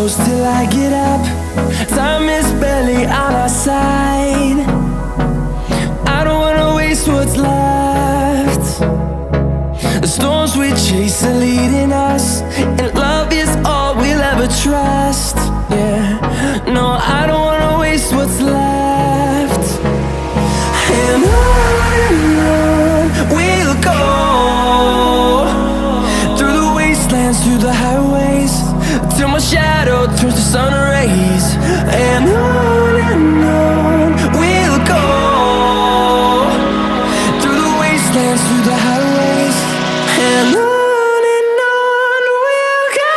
close till I get up. Time is barely on our side. I don't wanna waste what's left. The storms we chase are leading us, and love is all we'll ever trust. Yeah, no, I don't wanna waste what's left. And on we'll go, through the wastelands, through the highways, till my shadow turns to sun rays. And on we'll go, through the wastelands, through the highways, and on we'll go.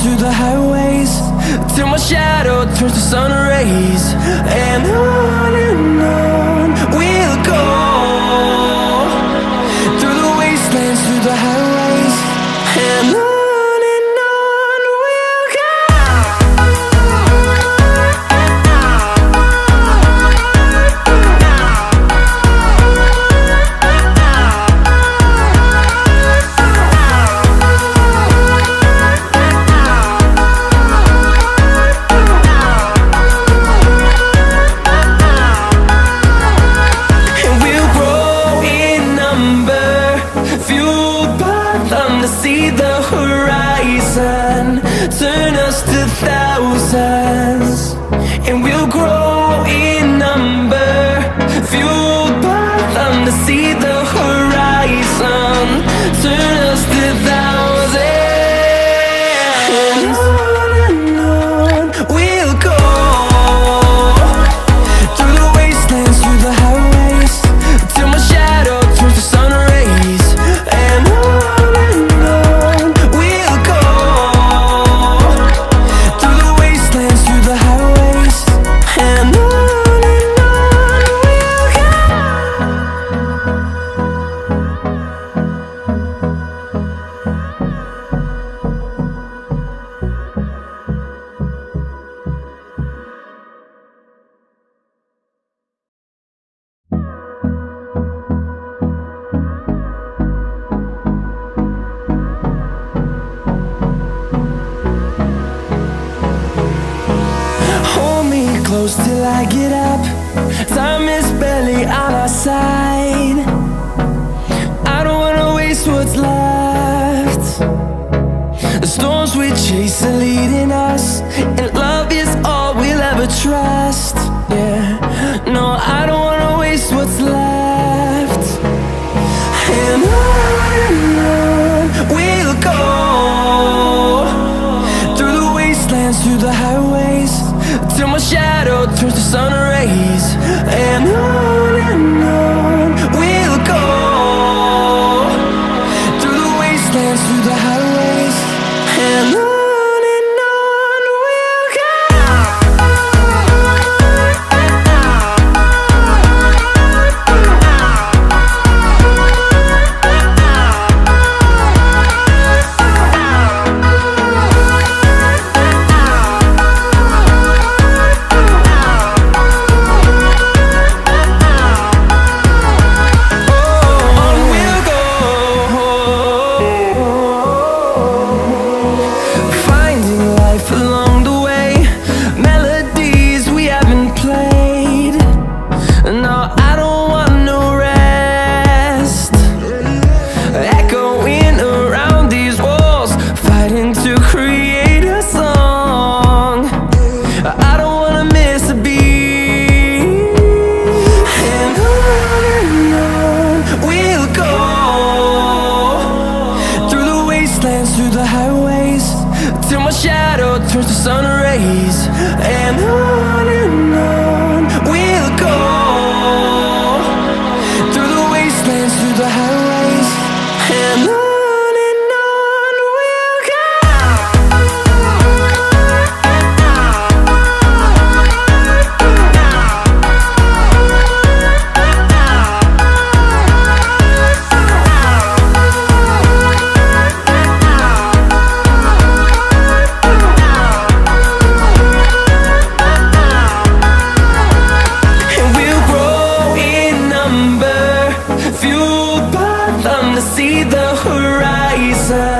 Through the highways, till my shadow turns to sun rays. And on we'll go, through the wastelands, through the highways, and on we'll go. See the horizon turn us to thousands, and we'll grow in number, fueled by them to see the horizon turn us to thousands. And on we'll go, through the wastelands, through the highways, till my shadow turns to sun rays. And close till I get up. Time is barely on our side. I don't wanna waste what's left. The storms we chase are leading us, and love is all we'll ever trust. Yeah, no, I don't wanna waste what's left. And on we'll go, through the wastelands, through the highways, till my shadow turns to sun rays. And on we'll fathom to see the horizon.